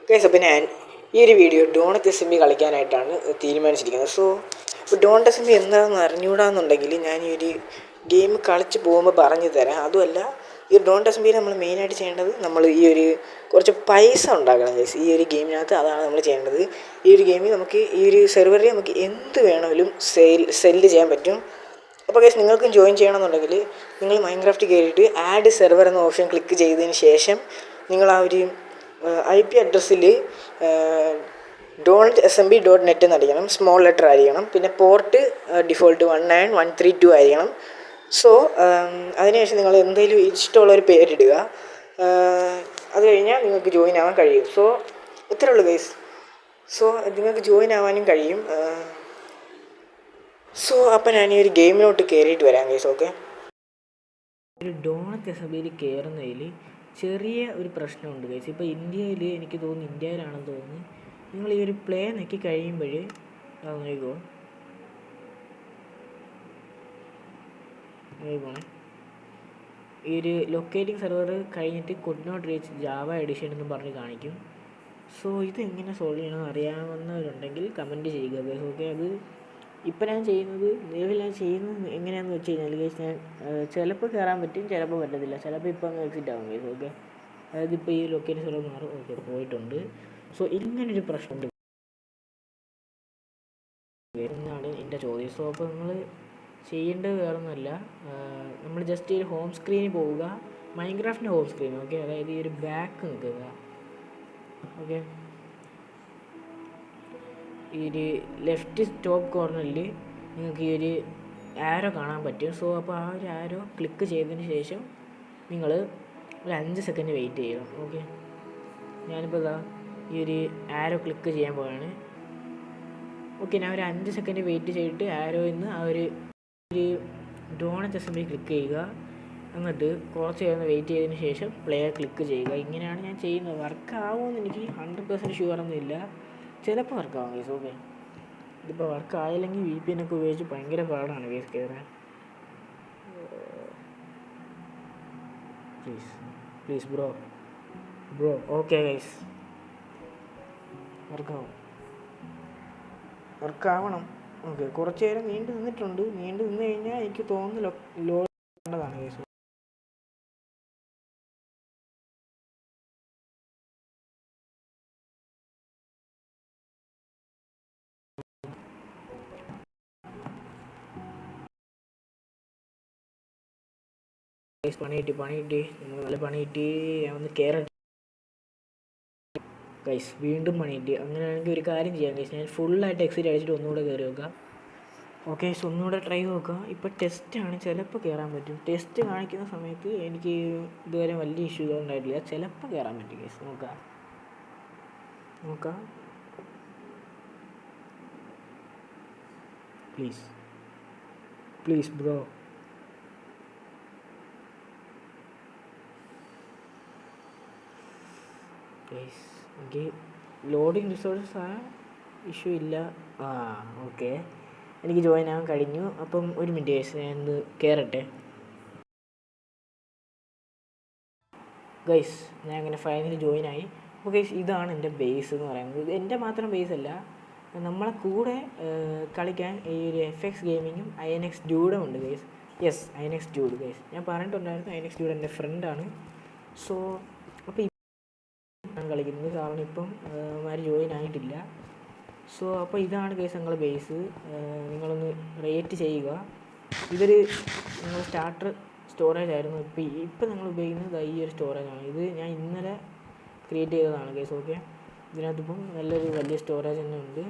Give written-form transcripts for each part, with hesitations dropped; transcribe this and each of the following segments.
Guys, അപ്പോൾ ഞാൻ ഈ ഒരു video donut S M B കളിക്കാനായിട്ടാണ് തീരുമാനിച്ചിരിക്കുന്നത്. സോ ഇപ്പോൾ ഡോണറ്റ് എസ് എം ബി എന്താണെന്ന് അറിഞ്ഞുകൂടാന്നുണ്ടെങ്കിൽ ഞാൻ ഈ ഒരു ഗെയിം കളിച്ച് പോകുമ്പോൾ പറഞ്ഞു തരാം. അതുമല്ല, ഈ ഡോണറ്റ് എസ് എം ബിയിൽ നമ്മൾ മെയിനായിട്ട് ചെയ്യേണ്ടത് നമ്മൾ ഈ ഒരു കുറച്ച് പൈസ ഉണ്ടാക്കണം ഗൈസ്. ഈ ഒരു ഗെയിമിനകത്ത് അതാണ് നമ്മൾ ചെയ്യേണ്ടത്. ഈ ഒരു ഗെയിമിൽ നമുക്ക് ഈ ഒരു സെർവറിൽ നമുക്ക് എന്ത് വേണമെങ്കിലും സെല്ല് ചെയ്യാൻ പറ്റും. അപ്പോൾ ഗൈസ്, നിങ്ങൾക്കും ജോയിൻ ചെയ്യണമെന്നുണ്ടെങ്കിൽ നിങ്ങൾ മൈൻക്രാഫ്റ്റ് കയറിയിട്ട് ആഡ് സെർവർ എന്ന ഓപ്ഷൻ ക്ലിക്ക് ചെയ്തതിന് ശേഷം നിങ്ങൾ ആ ഒരു IP അഡ്രസ്സിൽ .smb.net എന്നടിക്കണം, സ്മോൾ ലെറ്റർ ആയിരിക്കണം. പിന്നെ പോർട്ട് ഡിഫോൾട്ട് 19132 ആയിരിക്കണം. സോ അതിനുശേഷം നിങ്ങൾ എന്തെങ്കിലും ഇഷ്ടമുള്ളൊരു പേരിടുക. അത് കഴിഞ്ഞാൽ നിങ്ങൾക്ക് ജോയിൻ ആവാൻ കഴിയും. സോ ഇത്രേ ഉള്ളൂ ഗൈസ്. സോ നിങ്ങൾക്ക് ജോയിൻ ആവാനും കഴിയും. സോ അപ്പോൾ ഞാൻ ഈ ഒരു ഗെയിമിലോട്ട് കയറിയിട്ട് വരാം ഗൈസ്. ഓക്കെ, ഒരു ഡോണറ്റ് എസ് എം ബിയിൽ കയറുന്നതിൽ ചെറിയ ഒരു പ്രശ്നമുണ്ട് ഗൈസ്. ഇപ്പോൾ ഇന്ത്യയിൽ, എനിക്ക് തോന്നുന്നു ഇന്ത്യയിലാണെന്ന് തോന്നുന്നു, നിങ്ങൾ ഈ ഒരു പ്ലേ നോക്കി കഴിയുമ്പോൾ നോക്കിക്കോ ഈ ഒരു ലൊക്കേറ്റിംഗ് സെർവർ കഴിഞ്ഞിട്ട് could not reach Java edition എന്ന് പറഞ്ഞ് കാണിക്കും. സോ ഇത് എങ്ങനെ സോൾവ് ചെയ്യണമെന്ന് അറിയാവുന്നവരുണ്ടെങ്കിൽ കമൻറ്റ് ചെയ്യുക ഗൈസ്. ഓക്കെ, അത് ഇപ്പം ഞാൻ ചെയ്യുന്നത്, നിലവിൽ ഞാൻ ചെയ്യുന്നത് എങ്ങനെയാണെന്ന് വെച്ച് കഴിഞ്ഞാൽ ഗൈസ്, ഞാൻ ചിലപ്പോൾ കയറാൻ പറ്റും, ചിലപ്പോൾ പറ്റത്തില്ല. ചിലപ്പോൾ ഇപ്പോൾ അങ്ങ് എക്സിറ്റ് ആകും ഗൈസ്. ഓക്കെ, അതായത് ഇപ്പോൾ ഈ ലൊക്കേഷൻ സ്ഥലം മാറും. ഓക്കെ, പോയിട്ടുണ്ട്. സോ ഇങ്ങനൊരു പ്രശ്നമുണ്ട് എന്നാണ് എൻ്റെ ചോദ്യം. സോ അപ്പോൾ നിങ്ങൾ ചെയ്യേണ്ടത് വേറൊന്നുമല്ല, നമ്മൾ ജസ്റ്റ് ഈ ഹോം സ്ക്രീനിൽ പോവുക, മൈൻക്രാഫ്റ്റിൻ്റെ ഹോം സ്ക്രീൻ. ഓക്കെ, അതായത് ഈ ഒരു ബാക്ക് നിൽക്കുക. ഓക്കെ, ഈ ഒരു ലെഫ്റ്റ് ടോപ്പ് കോർണറിൽ നിങ്ങൾക്ക് ഈ ഒരു ആരോ കാണാൻ പറ്റും. സോ അപ്പോൾ ആ ഒരു ആരോ ക്ലിക്ക് ചെയ്തതിന് ശേഷം നിങ്ങൾ ഒരു 5 സെക്കൻഡ് വെയിറ്റ് ചെയ്യണം. ഓക്കെ, ഞാനിപ്പോൾ ഇതാ ഈ ഒരു ആരോ ക്ലിക്ക് ചെയ്യാൻ പോവാണ്. ഓക്കെ, ഞാൻ ഒരു 5 സെക്കൻഡ് വെയിറ്റ് ചെയ്തിട്ട് ആരോയിൽ നിന്ന് ആ ഒരു ഡോണറ്റ് എസ് എം ബി ക്ലിക്ക് ചെയ്യുക. എന്നിട്ട് കുറച്ച് നേരം വെയിറ്റ് ചെയ്തതിന് ശേഷം പ്ലേ ക്ലിക്ക് ചെയ്യുക. ഇങ്ങനെയാണ് ഞാൻ ചെയ്യുന്നത്. വർക്കാവുമെന്ന് എനിക്ക് 100% ഷുവറൊന്നുമില്ല. ചിലപ്പോൾ വർക്കാവും ഗൈസ്. ഓക്കെ, ഇതിപ്പോൾ വർക്കായില്ലെങ്കിൽ VPN ഒക്കെ ഉപയോഗിച്ച് ഭയങ്കര പാടാണ് ഗൈസ് കയറാൻ. Please bro. ഓക്കെ ഗൈസ്, വർക്കാവണം. ഓക്കെ, കുറച്ച് നേരം നീണ്ടു നിന്നിട്ടുണ്ട്. നീണ്ടു നിന്ന് കഴിഞ്ഞാൽ എനിക്ക് തോന്നുന്നു ലോഡ് ചെയ്യേണ്ടതാണ് ഗൈസ്. പണി കിട്ടി നല്ല പണി കിട്ടി. ഞാൻ ഒന്ന് കയറട്ടെ ഗൈസ്. വീണ്ടും പണി കിട്ടി. അങ്ങനെയാണെങ്കിൽ ഒരു കാര്യം ചെയ്യാം ഗൈസ്, ഞാൻ ഫുള്ളായിട്ട് എക്സിറ്റ് അടിച്ചിട്ട് ഒന്നുകൂടെ കയറി നോക്കാം. ഓക്കെ, ഒന്നുകൂടെ ട്രൈ നോക്കാം. ഇപ്പോൾ ടെസ്റ്റാണ്, ചിലപ്പോൾ കയറാൻ പറ്റും. ടെസ്റ്റ് കാണിക്കുന്ന സമയത്ത് എനിക്ക് ഇതുവരെ വലിയ ഇഷ്യൂസ് ഉണ്ടായിട്ടില്ല. ചിലപ്പോൾ കയറാൻ പറ്റും ഗൈസ്. നോക്കാം. Please bro. എനിക്ക് ലോഡിങ് റിസോഴ്സസ് ആ ഇഷ്യൂ ഇല്ല. ഓക്കെ, എനിക്ക് ജോയിൻ ആവാൻ കഴിഞ്ഞു. അപ്പം ഒരു മിനിറ്റ് ഗൈസ്, ഞാൻ ഒന്ന് കയറട്ടെ ഗൈസ്. ഞാൻ അങ്ങനെ ഫൈനലി ജോയിൻ ആയി. അപ്പോൾ ഗൈസ്, ഇതാണ് എൻ്റെ ബേസ് എന്ന് പറയുന്നത്. ഇത് എൻ്റെ മാത്രം ബേസ് അല്ല, നമ്മളെ കൂടെ കളിക്കാൻ ഈ ഒരു FX ഗെയിമിങ്ങും INX ഡ്യൂഡും ഉണ്ട് guys. Yes, INX dude guys. ഞാൻ പറഞ്ഞിട്ടുണ്ടായിരുന്നു, INX ഡ്യൂഡ് എൻ്റെ ഫ്രണ്ടാണ്. സോ അപ്പോൾ ആണ് കളിക്കുന്നത്, കാരണം ഇപ്പം ആരും ജോയിൻ ആയിട്ടില്ല. സോ അപ്പോൾ ഇതാണ് ഗൈസ് നിങ്ങളുടെ ബേസ്. നിങ്ങളൊന്ന് റേറ്റ് ചെയ്യുക. ഇതൊരു നിങ്ങൾ സ്റ്റാർട്ടർ സ്റ്റോറേജ് ആയിരുന്നു. ഇപ്പം നിങ്ങൾ ഉപയോഗിക്കുന്നത് ഈ ഒരു സ്റ്റോറേജാണ്. ഇത് ഞാൻ ഇന്നലെ ക്രിയേറ്റ് ചെയ്തതാണ് ഗൈസ്. ഓക്കെ, ഇതിനകത്തിപ്പം നല്ലൊരു വലിയ സ്റ്റോറേജ് തന്നെ ഉണ്ട്.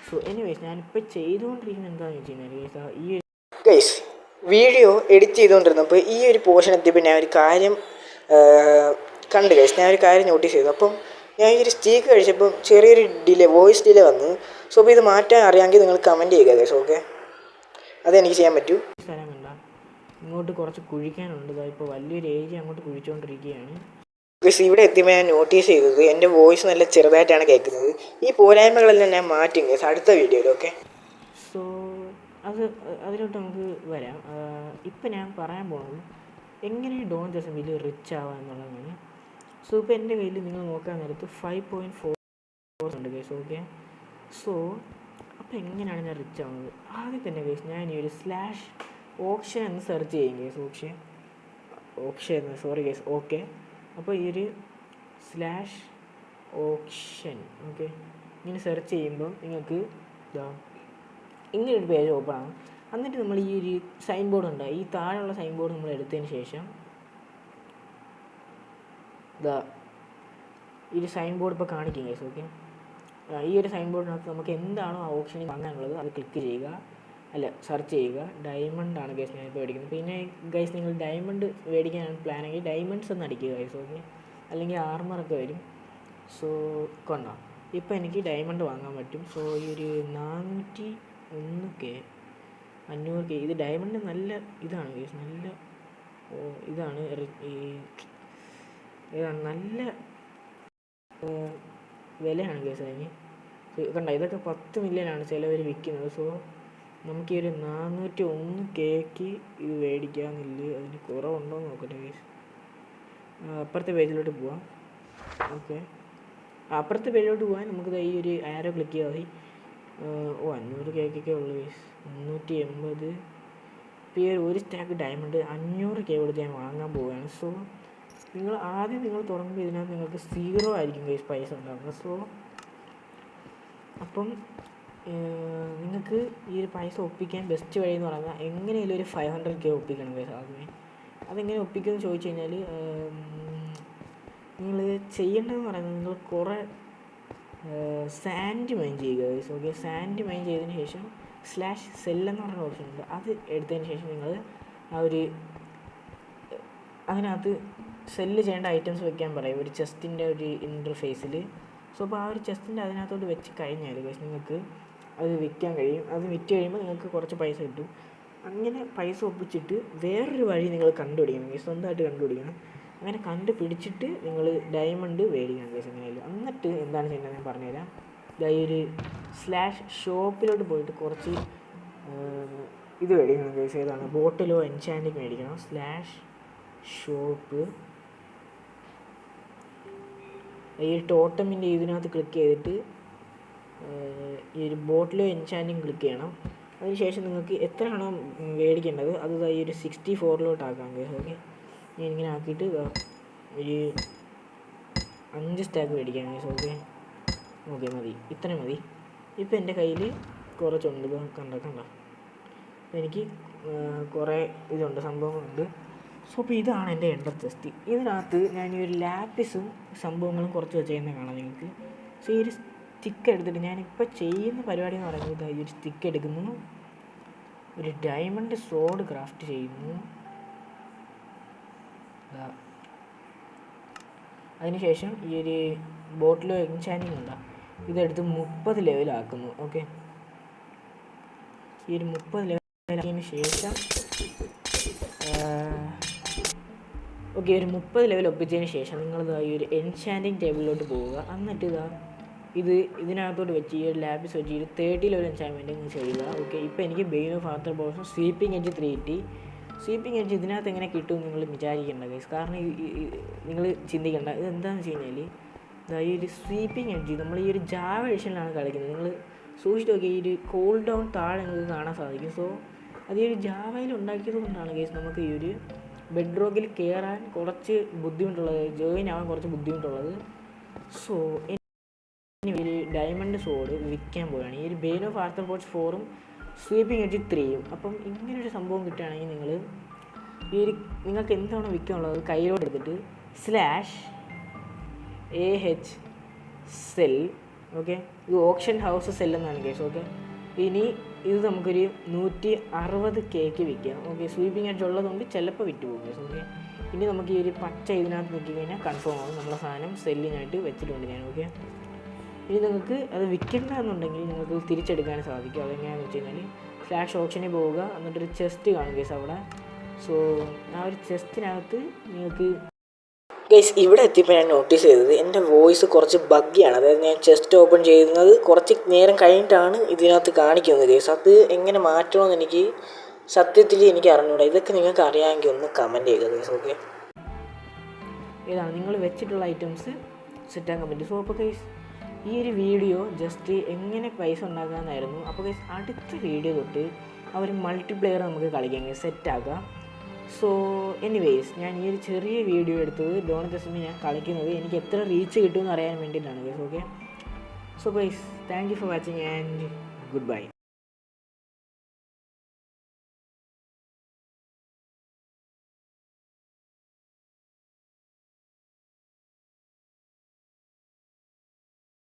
സോ എനിവേസ്, ഞാനിപ്പോൾ ചെയ്തുകൊണ്ടിരിക്കുന്നത് എന്താണെന്ന് വെച്ച് കഴിഞ്ഞാൽ ഗൈസ്, വീഡിയോ എഡിറ്റ് ചെയ്തുകൊണ്ടിരുന്നപ്പോൾ ഈ ഒരു പോർഷൻ എത്തിയപ്പോൾ ഞാൻ ഒരു കാര്യം കണ്ട് ഗൈസ്. ഞാൻ ഒരു കാര്യം നോട്ടീസ് ചെയ്തു. അപ്പം ഞാൻ ഈ ഒരു സ്റ്റീക്ക് കഴിച്ചപ്പം ചെറിയൊരു വോയിസ് ഡിലേ വന്നു. സോ അപ്പോൾ ഇത് മാറ്റാൻ അറിയാമെങ്കിൽ നിങ്ങൾ കമൻറ്റ് ചെയ്യുക ഗൈസ്. ഓക്കെ, അതെനിക്ക് ചെയ്യാൻ പറ്റൂ. സ്ഥലം കണ്ട ഇങ്ങോട്ട് കുറച്ച് കുഴിക്കാനുണ്ട്. ഇപ്പോൾ വലിയൊരു ഏരിയ അങ്ങോട്ട് കുഴിച്ചുകൊണ്ടിരിക്കുകയാണ് ഗൈസ്. ഇവിടെ എത്തിയപ്പോൾ ഞാൻ നോട്ടീസ് ചെയ്തത് എൻ്റെ വോയിസ് നല്ല ചെറുതായിട്ടാണ് കേൾക്കുന്നത്. ഈ പോരായ്മകളെല്ലാം ഞാൻ മാറ്റും ഗൈസ് അടുത്ത വീഡിയോയിൽ. ഓക്കെ, സോ അതിലോട്ട് നമുക്ക് വരാം. ഇപ്പം ഞാൻ പറയാൻ പോകുന്നത് എങ്ങനെ ഡോണറ്റ് എസ് എം ബിയിൽ റിച്ച് ആവാം എന്നുള്ളതാണ്. സോ ഇപ്പോൾ എൻ്റെ കയ്യിൽ നിങ്ങൾ നോക്കാൻ നേരത്ത് 5.4 ഉണ്ട് ഗൈസ്. ഓക്കെ, സോ അപ്പോൾ എങ്ങനെയാണ് ഞാൻ റിച്ച് ആവുന്നത്? ആദ്യം തന്നെ ഗൈസ് ഞാൻ ഈ ഒരു സ്ലാഷ് ഓപ്ഷൻ എന്ന് സെർച്ച് ചെയ്യും guys. Option sorry guys. Okay, അപ്പോൾ ഈ ഒരു സ്ലാഷ് ഓപ്ഷൻ ഓക്കെ ഇങ്ങനെ സെർച്ച് ചെയ്യുമ്പം നിങ്ങൾക്ക് ഇങ്ങനൊരു പേജ് ഓപ്പൺ ആകും. എന്നിട്ട് നമ്മൾ ഈ ഒരു സൈൻ ബോർഡ് ഉണ്ട്, ഈ താഴെയുള്ള സൈൻ ബോർഡ് നമ്മൾ എടുത്തതിന് ശേഷം ഈ ഒരു സൈൻ ബോർഡ് ഇപ്പോൾ കാണിക്കും ഗൈസ്. ഓക്കെ, ഈ ഒരു സൈൻ ബോർഡിനകത്ത് നമുക്ക് എന്താണോ ആ ഓപ്ഷനിൽ വാങ്ങാനുള്ളത് അത് ക്ലിക്ക് ചെയ്യുക, സെർച്ച് ചെയ്യുക. ഡയമണ്ട് ആണ് ഗൈസ് ഞാനിപ്പോൾ മേടിക്കുന്നത്. പിന്നെ ഗൈസ് നിങ്ങൾ ഡയമണ്ട് മേടിക്കാനാണ് പ്ലാനെങ്കിൽ ഡയമണ്ട്സ് എന്ന് അടിക്കുക ഗൈസ്. ഓക്കെ, അല്ലെങ്കിൽ ആർമറൊക്കെ വരും. സോ കൊണ്ടോ ഇപ്പോൾ എനിക്ക് ഡയമണ്ട് വാങ്ങാൻ പറ്റും. സോ ഈ ഒരു 401K 500K ഇത് ഡയമണ്ട് നല്ല ഇതാണ് ഗൈസ്, നല്ല ഇതാണ് നല്ല വിലയാണ് ഗൈസ് അതിന്. കണ്ട ഇതൊക്കെ 10 മില്യനാണ് ചിലവർ വിൽക്കുന്നത്. സോ നമുക്ക് ഈ ഒരു 401Kക്ക് ഇത് മേടിക്കാമെന്നില്ല. അതിന് കുറവുണ്ടോ എന്ന് നോക്കട്ടെ ഗൈസ്. അപ്പുറത്തെ പേജിലോട്ട് പോവാം. ഓക്കെ, അപ്പുറത്തെ പേജിലോട്ട് പോകാൻ നമുക്ക് ഈ ഒരു ആരോ ക്ലിക്ക് ചെയ്താൽ മതി. 500Kക്കൊക്കെ ഉള്ളു ഗൈസ്. 380. ഇപ്പോൾ ഈ ഒരു സ്റ്റാക്ക് ഡയമണ്ട് 500K കൊടുത്ത് ഞാൻ വാങ്ങാൻ പോവുകയാണ്. സോ നിങ്ങൾ തുടങ്ങുമ്പോൾ ഇതിനകത്ത് നിങ്ങൾക്ക് 0 ആയിരിക്കും ഗൈസ് പൈസ ഉണ്ടാകുന്നത്. സോ അപ്പം നിങ്ങൾക്ക് ഈ ഒരു പൈസ ഒപ്പിക്കാൻ ബെസ്റ്റ് വഴി എന്ന് പറയുന്നത് എങ്ങനെയും ഒരു 500K ഒപ്പിക്കണം ഗൈസ്. ആദ്യമേ അതെങ്ങനെ ഒപ്പിക്കുമെന്ന് ചോദിച്ചു കഴിഞ്ഞാൽ നിങ്ങൾ ചെയ്യേണ്ടതെന്ന് പറയുന്നത് നിങ്ങൾ കുറേ സാൻഡ് മൈൻ ചെയ്യുക ഗൈസ്. ഓക്കെ, സാൻഡ് മൈൻ ചെയ്തതിന് ശേഷം സ്ലാഷ് സെല്ലെന്ന് പറഞ്ഞ ഓപ്ഷൻ ഉണ്ട്, അത് എടുത്തതിന് ശേഷം നിങ്ങൾ ആ ഒരു അതിനകത്ത് സെല്ല് ചെയ്യേണ്ട ഐറ്റംസ് വെക്കാൻ പറയും ഒരു ചെസ്റ്റിൻ്റെ ഒരു ഇൻ്റർഫേസിൽ. സോ അപ്പോൾ ആ ഒരു ചെസ്റ്റിൻ്റെ അതിനകത്തോട്ട് വെച്ച് കഴിഞ്ഞാൽ ഗൈസ് നിങ്ങൾക്ക് അത് വിൽക്കാൻ കഴിയും. അത് വിറ്റ് കഴിയുമ്പോൾ നിങ്ങൾക്ക് കുറച്ച് പൈസ കിട്ടും. അങ്ങനെ പൈസ ഒപ്പിച്ചിട്ട് വേറൊരു വഴി നിങ്ങൾ കണ്ടുപിടിക്കണം ഗൈസ്, സ്വന്തമായിട്ട് കണ്ടുപിടിക്കണം. അങ്ങനെ കണ്ടുപിടിച്ചിട്ട് നിങ്ങൾ ഡയമണ്ട് മേടിക്കണം ഗൈസ് എങ്ങനെയായാലും. എന്നിട്ട് എന്താണ് ചെയ്യേണ്ടത് ഞാൻ പറഞ്ഞുതരാം. ഈ ഒരു സ്ലാഷ് ഷോപ്പിലോട്ട് പോയിട്ട് കുറച്ച് ഇത് മേടിക്കണം ഗൈസ്. ഏതാണ് ബോട്ടിലോ എൻചാൻറ്റിങ് മേടിക്കണം. സ്ലാഷ് ഷോപ്പ് ഈ ടോട്ടമിൻ്റെ ഇതിനകത്ത് ക്ലിക്ക് ചെയ്തിട്ട് ഈ ഒരു ബോട്ടിലോ എൻചാൻറ്റിങ് ക്ലിക്ക് ചെയ്യണം. അതിനുശേഷം നിങ്ങൾക്ക് എത്രയാണോ മേടിക്കേണ്ടത് അത് ഈ ഒരു 64 ഗൈസ്. ഓക്കെ, ഞാൻ ഇങ്ങനെ ആക്കിയിട്ട് ഒരു 5 സ്റ്റാക്ക് മേടിക്കാം ഗൈസ്. ഓക്കെ മതി, ഇത്രയും മതി. ഇപ്പോൾ എൻ്റെ കയ്യിൽ കുറച്ചുണ്ട്, കണ്ട എനിക്ക് കുറേ ഇതുണ്ട്, സംഭവങ്ങളുണ്ട്. സോ അപ്പോൾ ഇതാണ് എൻ്റെ എൻഡർ ചെസ്റ്റ്. ഇതിനകത്ത് ഞാൻ ഈ ഒരു ലാപ്പിസും സംഭവങ്ങളും കുറച്ച് വെച്ചേക്കുന്നത് കാണാം നിങ്ങൾക്ക്. സോ ഈ ഒരു സ്റ്റിക്ക് എടുത്തിട്ട് ഞാനിപ്പോൾ ചെയ്യുന്ന പരിപാടി എന്ന് പറയുന്നത് ഈ ഒരു സ്റ്റിക്ക് എടുക്കുന്നു, ഒരു ഡയമണ്ട് സോഡ് ക്രാഫ്റ്റ് ചെയ്യുന്നു. അതിനുശേഷം ഈ ഒരു ബോട്ടിലോ എൻചാൻറ്റിങ് ഉണ്ട്, ഇതെടുത്ത് 30 ലെവലാക്കുന്നു. ഓക്കെ, ഈ ഒരു 30 ലെവലാക്കിയതിന് ശേഷം ഓക്കെ ഒരു 30 ലെവൽ ഒപ്പിച്ചതിന് ശേഷം നിങ്ങൾ ഈ ഒരു എൻചാൻറ്റിങ് ടേബിളിലോട്ട് പോവുക. എന്നിട്ട് ഇതിനകത്തോട്ട് വെച്ച് ഈ ഒരു ലാപ്പിസ് വെച്ച് ഈ 30 ലെവൽ എൻചാൻമെൻറ്റ് നിങ്ങൾ ചെയ്യുക. ഓക്കെ, ഇപ്പോൾ എനിക്ക് ബെയിൻ ഓഫ് ആർത്തർ ബോസും സ്വീപ്പിംഗ് എഡ്ജ് 3 കിട്ടി. സ്വീപ്പിംഗ് എഡ്ജ് ഇതിനകത്ത് എങ്ങനെ കിട്ടുമെന്ന് നിങ്ങൾ വിചാരിക്കേണ്ട ഗൈസ്. കാരണം നിങ്ങൾ ചിന്തിക്കേണ്ട ഇത് എന്താണെന്ന് വെച്ച് കഴിഞ്ഞാൽ ഈ ഒരു സ്വീപ്പിംഗ് എഡ്ജ് നമ്മൾ ഈ ഒരു ജാവ എഡിഷനിലാണ് കളിക്കുന്നത്. നിങ്ങൾ സൂക്ഷിച്ച് നോക്കി ഈ ഒരു കോൾ ഡൗൺ താഴെ നിങ്ങൾക്ക് കാണാൻ സാധിക്കും. സോ അത് ഈ ഒരു ജാവയിൽ ഉണ്ടാക്കിയത് കൊണ്ടാണ് ഗൈസ് നമുക്ക് ഈ ഒരു ബെഡ് റോക്കിൽ കയറാൻ കുറച്ച് ബുദ്ധിമുട്ടുള്ളത്, ജോയിൻ ആവാൻ കുറച്ച് ബുദ്ധിമുട്ടുള്ളത്. സോ ഒരു ഡയമണ്ട് സോഡ് വിൽക്കാൻ പോവുകയാണ്. ഈ ഒരു ബെയിൻ ഓഫ് ആർത്തർ ബോസ് 4ഉം സ്വീപ്പിംഗ് എഡ്ജ് 3ഉം. അപ്പം ഇങ്ങനൊരു സംഭവം കിട്ടുകയാണെങ്കിൽ നിങ്ങൾക്ക് എന്താണോ വിൽക്കാനുള്ളത് കയ്യിലോട്ട് എടുത്തിട്ട് /AH സെൽ. ഓക്കെ, ഇത് ഓപ്ഷൻ ഹൗസ് സെൽ എന്നാണ് കേസ്. ഓക്കെ, ഇനി ഇത് നമുക്കൊരു 160Kക്ക് വിൽക്കാം. ഓക്കെ, സ്വീപ്പിംഗ് എഡ്ജ് ഉള്ളതുകൊണ്ട് ചിലപ്പോൾ വിറ്റ് പോകും കേസ്. ഓക്കെ, ഇനി നമുക്ക് ഈ ഒരു പച്ച ഇതിനകത്ത് നോക്കി കഴിഞ്ഞാൽ കൺഫേം ആകും നമ്മളെ സാധനം സെല്ലിനായിട്ട് വെച്ചിട്ടുണ്ട് ഞാൻ. ഓക്കെ, ഇനി നിങ്ങൾക്ക് അത് വിൽക്കണ്ടെന്നുണ്ടെങ്കിൽ നിങ്ങൾക്ക് തിരിച്ചെടുക്കാൻ സാധിക്കും. അതെങ്ങനെയാണെന്ന് വെച്ച് കഴിഞ്ഞാൽ /ഓപ്ഷനിൽ പോവുക, എന്നിട്ടൊരു ചെസ്റ്റ് കാണും കേസ് അവിടെ. സോ ആ ഒരു ചെസ്റ്റിനകത്ത് നിങ്ങൾക്ക് ഗൈസ് ഇവിടെ എത്തിയപ്പോൾ ഞാൻ നോട്ടീസ് ചെയ്തത് എൻ്റെ വോയിസ് കുറച്ച് ബഗ്ഗിയാണ്. അതായത് ഞാൻ ചെസ്റ്റ് ഓപ്പൺ ചെയ്യുന്നത് കുറച്ച് നേരം കഴിഞ്ഞിട്ടാണ് ഇതിനകത്ത് കാണിക്കുന്നത് ഗൈസ്. അത് എങ്ങനെ മാറ്റണമെന്ന് എനിക്ക് സത്യത്തിൽ എനിക്ക് അറിഞ്ഞൂടാ. ഇതൊക്കെ നിങ്ങൾക്ക് അറിയാമെങ്കിൽ ഒന്ന് കമൻറ്റ് ചെയ്യുക ഗൈസ്. ഓക്കെ, ഏതാണ് നിങ്ങൾ വെച്ചിട്ടുള്ള ഐറ്റംസ് സെറ്റാക്കാൻ പറ്റും. സോ അപ്പോൾ ഗൈസ് ഈ ഒരു വീഡിയോ ജസ്റ്റ് എങ്ങനെ പൈസ ഉണ്ടാക്കാമെന്നായിരുന്നു. അപ്പോൾ ഗൈസ് അടുത്ത വീഡിയോ തൊട്ട് ആ ഒരു മൾട്ടിപ്ലെയർ നമുക്ക് കളിക്കാം, സെറ്റാക്കാം. സോ എനിവേയ്സ് ഞാൻ ഈ ഒരു ചെറിയ വീഡിയോ എടുത്തത് ഡോണറ്റ് ചെസ്സുമേ ഞാൻ കളിക്കുന്നത് എനിക്ക് എത്ര റീച്ച് കിട്ടുമെന്ന് അറിയാൻ വേണ്ടിയിട്ടാണ് guys. Okay, so guys thank you for watching and good bye.